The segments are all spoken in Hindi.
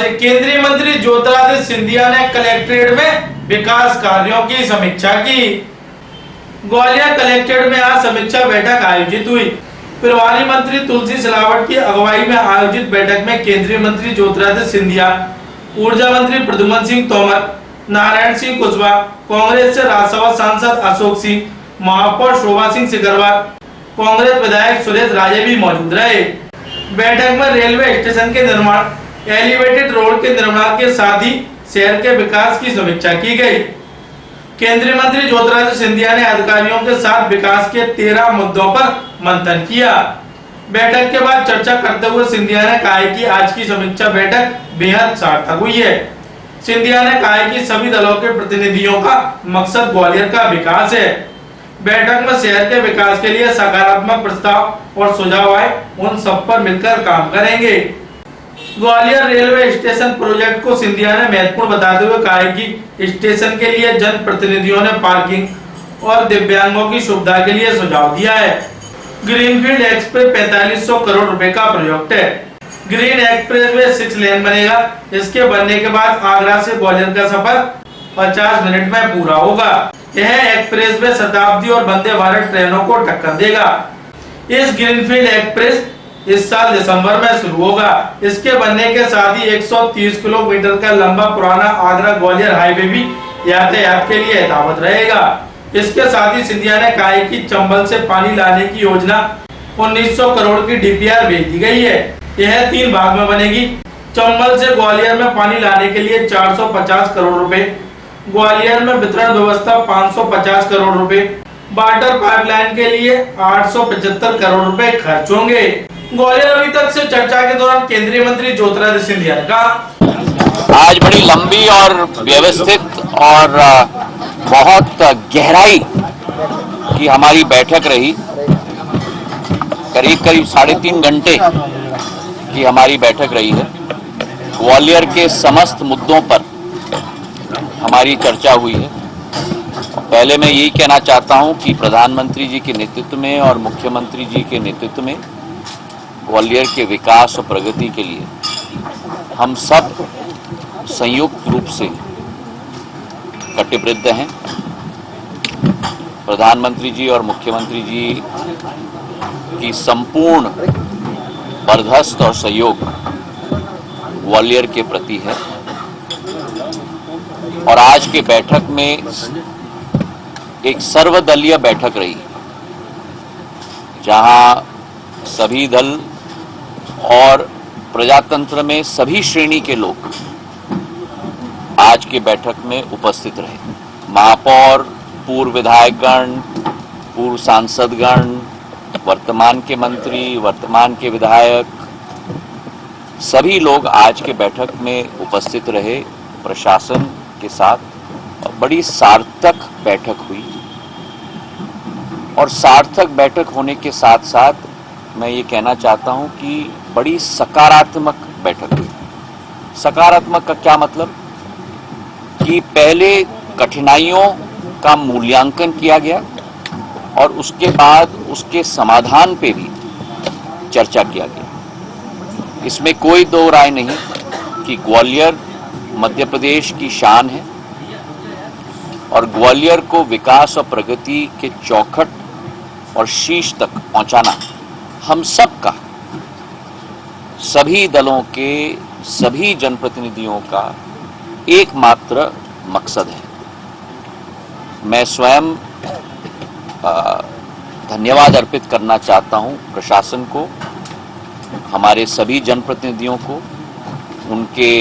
से केंद्रीय मंत्री ज्योतिरादित्य सिंधिया ने कलेक्ट्रेट में विकास कार्यों की समीक्षा की। ग्वालियर कलेक्ट्रेट में आज समीक्षा बैठक आयोजित हुई। प्रभारी मंत्री तुलसी सिलावट की अगुवाई में आयोजित बैठक में केंद्रीय मंत्री ज्योतिरादित्य सिंधिया, ऊर्जा मंत्री प्रद्युम्न सिंह तोमर, नारायण सिंह कुशवाहा, कांग्रेस से राज्यसभा सांसद अशोक सिंह, महापौर शोभा सिंह सिकरवार, कांग्रेस विधायक सुरेश राजे भी मौजूद रहे। बैठक में रेलवे स्टेशन के निर्माण, एलिवेटेड रोड के निर्माण के साथ ही शहर के विकास की समीक्षा की गई। केंद्रीय मंत्री ज्योतिरादित्य सिंधिया ने अधिकारियों के साथ विकास के 13 मुद्दों पर मंथन किया। बैठक के बाद चर्चा करते हुए सिंधिया ने कहा कि आज की समीक्षा बैठक बेहद सार्थक हुई है। सिंधिया ने कहा कि सभी दलों के प्रतिनिधियों का मकसद ग्वालियर का विकास है। बैठक में शहर के विकास के लिए सकारात्मक प्रस्ताव और सुझाव आए उन सब पर मिलकर काम करेंगे। ग्वालियर रेलवे स्टेशन प्रोजेक्ट को सिंधिया ने महत्वपूर्ण बताते हुए कहा कि स्टेशन के लिए जन प्रतिनिधियों ने पार्किंग और दिव्यांगों की सुविधा के लिए सुझाव दिया है। ग्रीनफील्ड एक्सप्रेस 4500 करोड़ रुपए का प्रोजेक्ट है। ग्रीन एक्सप्रेस वे 6 लेन बनेगा। इसके बनने के बाद आगरा से ग्वालियर का सफर 50 मिनट में पूरा होगा। यह एक्सप्रेस वे शताब्दी और वंदे भारत ट्रेनों को टक्कर देगा। इस ग्रीनफील्ड एक्सप्रेस इस साल दिसंबर में शुरू होगा। इसके बनने के साथ ही 130 किलोमीटर का लंबा पुराना आगरा ग्वालियर हाईवे भी यातायात के लिए यथावत रहेगा। इसके साथ ही सिंधिया ने कहा कि चंबल से पानी लाने की योजना 1900 करोड़ की डीपीआर भेज दी गई है। यह 3 भाग में बनेगी। चंबल से ग्वालियर में पानी लाने के लिए 450 करोड़ रुपए, ग्वालियर में वितरण व्यवस्था 550 करोड़ रुपए, वाटर पाइपलाइन के लिए 875 करोड़ रुपए खर्च होंगे। ग्वालियर अभी तक से चर्चा के दौरान केंद्रीय मंत्री ज्योतिरादित्य सिंधिया ने कहा, आज बड़ी लंबी और व्यवस्थित और बहुत गहराई की हमारी बैठक रही। करीब 3.5 घंटे की हमारी बैठक रही है। ग्वालियर के समस्त मुद्दों पर हमारी चर्चा हुई है। पहले मैं यही कहना चाहता हूं कि प्रधानमंत्री जी के नेतृत्व में और मुख्यमंत्री जी के नेतृत्व में ग्वालियर के विकास और प्रगति के लिए हम सब संयुक्त रूप से कटिबद्ध हैं। प्रधानमंत्री जी और मुख्यमंत्री जी की संपूर्ण बर्दाश्त और सहयोग ग्वालियर के प्रति है। और आज के बैठक में एक सर्वदलीय बैठक रही, जहां सभी दल और प्रजातंत्र में सभी श्रेणी के लोग आज के बैठक में उपस्थित रहे। महापौर, पूर्व विधायकगण, पूर्व सांसदगण, वर्तमान के मंत्री, वर्तमान के विधायक, सभी लोग आज के बैठक में उपस्थित रहे प्रशासन के साथ। और बड़ी सार्थक बैठक हुई। और सार्थक बैठक होने के साथ साथ मैं ये कहना चाहता हूं कि बड़ी सकारात्मक बैठक हुई। सकारात्मक का क्या मतलब कि पहले कठिनाइयों का मूल्यांकन किया गया और उसके बाद उसके समाधान पे भी चर्चा किया गया। इसमें कोई दो राय नहीं कि ग्वालियर मध्य प्रदेश की शान है और ग्वालियर को विकास और प्रगति के चौखट और शीर्ष तक पहुंचाना हम सब का, सभी दलों के, सभी जनप्रतिनिधियों का एकमात्र मकसद है। मैं स्वयं धन्यवाद अर्पित करना चाहता हूं प्रशासन को, हमारे सभी जनप्रतिनिधियों को, उनके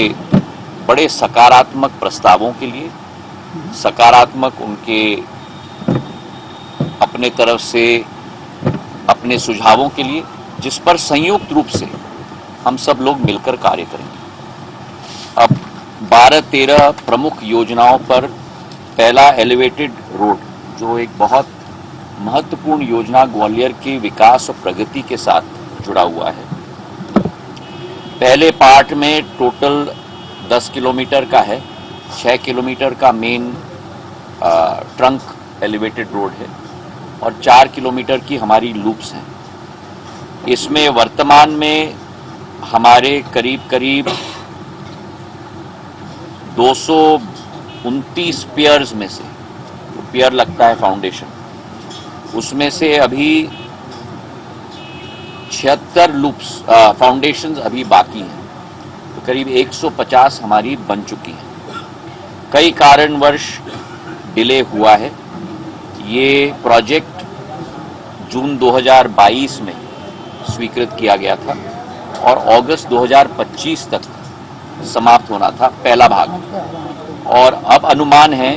बड़े सकारात्मक प्रस्तावों के लिए, सकारात्मक उनके अपने तरफ से अपने सुझावों के लिए, जिस पर संयुक्त रूप से हम सब लोग मिलकर कार्य करेंगे। अब 12-13 प्रमुख योजनाओं पर पहला एलिवेटेड रोड, जो एक बहुत महत्वपूर्ण योजना ग्वालियर के विकास और प्रगति के साथ जुड़ा हुआ है। पहले पार्ट में टोटल 10 किलोमीटर का है। 6 किलोमीटर का मेन ट्रंक एलिवेटेड रोड है और 4 किलोमीटर की हमारी लूप्स हैं। इसमें वर्तमान में हमारे करीब 229 पियर्स में से, तो पियर लगता है फाउंडेशन, उसमें से अभी 76 लूप्स फाउंडेशंस अभी बाकी हैं, तो करीब 150 हमारी बन चुकी हैं। कई कारणवश डिले हुआ है। ये प्रोजेक्ट जून 2022 में स्वीकृत किया गया था और अगस्त 2025 तक समाप्त होना था पहला भाग, और अब अनुमान है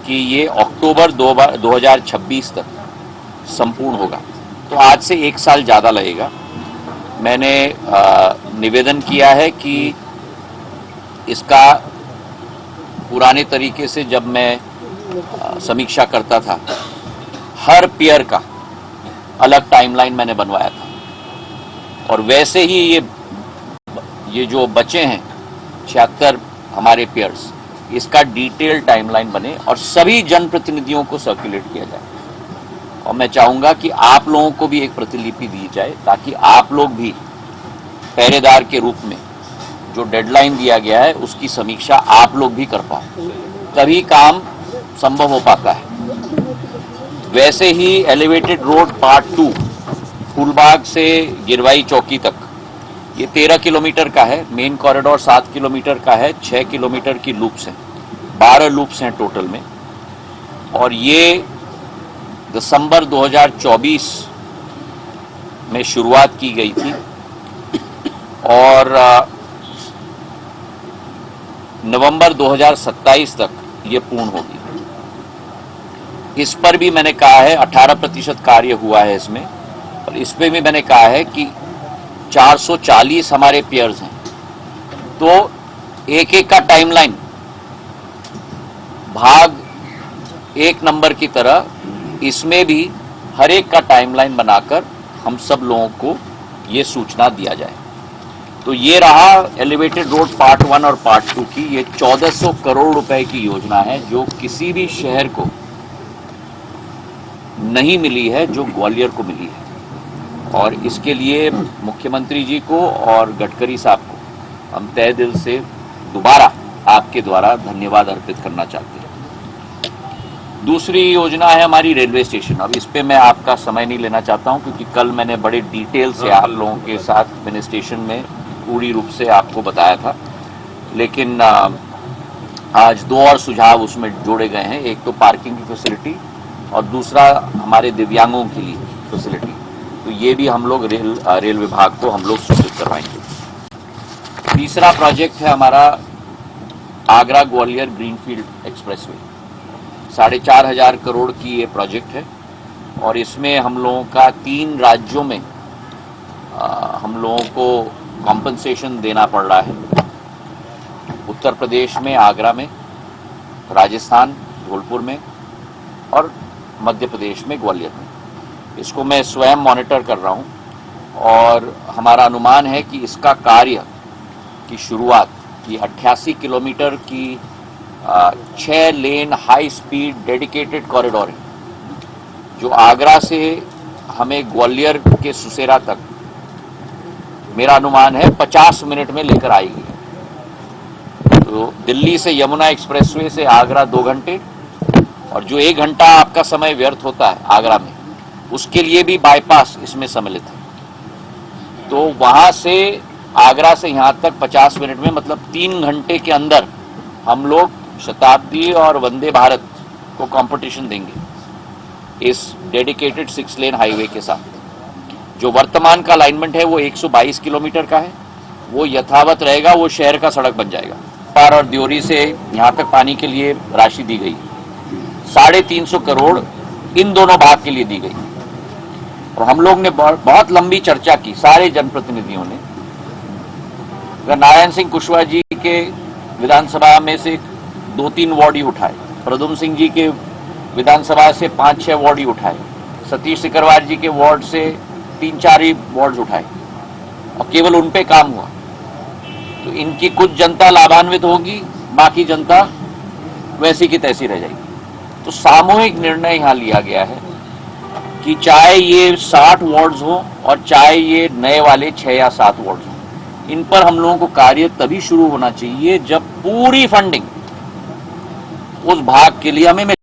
कि ये अक्टूबर 2026 तक संपूर्ण होगा, तो आज से 1 साल ज़्यादा लगेगा। मैंने निवेदन किया है कि इसका पुराने तरीके से जब मैं समीक्षा करता था, हर पियर का अलग टाइमलाइन मैंने बनवाया था, और वैसे ही ये जो बचे हैं 76 हमारे पियर्स, इसका डिटेल टाइमलाइन बने और सभी जनप्रतिनिधियों को सर्कुलेट किया जाए। और मैं चाहूँगा कि आप लोगों को भी एक प्रतिलिपि दी जाए, ताकि आप लोग भी पहरेदार के रूप में जो डेडलाइन दिया गया है उसकी समीक्षा आप लोग भी कर पाओ, तभी काम संभव हो पाता है। वैसे ही एलिवेटेड रोड पार्ट 2 फूलबाग से गिरवाई चौकी तक, ये 13 किलोमीटर का है, मेन कॉरिडोर 7 किलोमीटर का है, 6 किलोमीटर की लूप्स हैं, 12 लूप्स हैं टोटल में, और ये दिसंबर 2024 में शुरुआत की गई थी और नवंबर 2027 तक ये पूर्ण होगी। इस पर भी मैंने कहा है 18% कार्य हुआ है इसमें, और इस पे भी मैंने कहा है कि 440 हमारे पियर्स हैं, तो एक एक का टाइमलाइन भाग 1 नंबर की तरह इसमें भी हर एक का टाइमलाइन बनाकर हम सब लोगों को ये सूचना दिया जाए। तो ये रहा एलिवेटेड रोड पार्ट 1 और पार्ट 2 की, ये 1400 करोड़ रुपए की योजना है, जो किसी भी शहर को नहीं मिली है, जो ग्वालियर को मिली है। और इसके लिए मुख्यमंत्री जी को और गडकरी साहब को हम तहे दिल से दोबारा आपके द्वारा धन्यवाद अर्पित करना चाहते हैं। दूसरी योजना है हमारी रेलवे स्टेशन। अब इस पे मैं आपका समय नहीं लेना चाहता हूं, क्योंकि कल मैंने बड़े डिटेल से आप लोगों के साथ मैंने स्टेशन में पूरी रूप से आपको बताया था, लेकिन आज 2 और सुझाव उसमें जोड़े गए हैं। एक तो पार्किंग की फैसिलिटी और दूसरा हमारे दिव्यांगों के लिए फैसिलिटी, तो ये भी हम लोग रेल विभाग को हम लोग स्वीकृत करवाएंगे। तीसरा प्रोजेक्ट है हमारा आगरा ग्वालियर ग्रीनफील्ड एक्सप्रेसवे, 4,500 करोड़ की ये प्रोजेक्ट है, और इसमें हम लोगों का 3 राज्यों में हम लोगों को कॉम्पनसेशन देना पड़ रहा है। उत्तर प्रदेश में आगरा में, राजस्थान धौलपुर में, और मध्य प्रदेश में ग्वालियर में। इसको मैं स्वयं मॉनिटर कर रहा हूँ, और हमारा अनुमान है कि इसका कार्य की शुरुआत, ये 88 किलोमीटर की 6 लेन हाई स्पीड डेडिकेटेड कॉरिडोर है, जो आगरा से हमें ग्वालियर के सुसेरा तक मेरा अनुमान है 50 मिनट में लेकर आएगी। तो दिल्ली से यमुना एक्सप्रेसवे से आगरा 2 घंटे, और जो 1 घंटा आपका समय व्यर्थ होता है आगरा में, उसके लिए भी बाईपास इसमें सम्मिलित है। तो वहां से आगरा से यहाँ तक 50 मिनट में, मतलब 3 घंटे के अंदर हम लोग शताब्दी और वंदे भारत को कंपटीशन देंगे इस डेडिकेटेड 6 लेन हाईवे के साथ। जो वर्तमान का अलाइनमेंट है वो 122 किलोमीटर का है, वो यथावत रहेगा, वो शहर का सड़क बन जाएगा। पार और द्योरी से यहाँ तक पानी के लिए राशि दी गई, 350 करोड़ इन दोनों भाग के लिए दी गई। और हम लोग ने बहुत लंबी चर्चा की, सारे जनप्रतिनिधियों ने। नारायण सिंह कुशवाहा जी के विधानसभा में से 2-3 वार्ड ही उठाए, प्रद्युम्न सिंह जी के विधानसभा से 5-6 वार्ड ही उठाए, सतीश सिकरवार जी के वार्ड से 3-4 ही वार्ड उठाए, और केवल उन पे काम हुआ। तो इनकी कुछ जनता लाभान्वित होगी, बाकी जनता वैसी की तैसी रह जाएगी। तो सामूहिक निर्णय यहाँ लिया गया है कि चाहे ये 60 वार्ड्स हो और चाहे ये नए वाले 6 या 7 वार्ड्स हो, इन पर हम लोगों को कार्य तभी शुरू होना चाहिए जब पूरी फंडिंग उस भाग के लिए हमें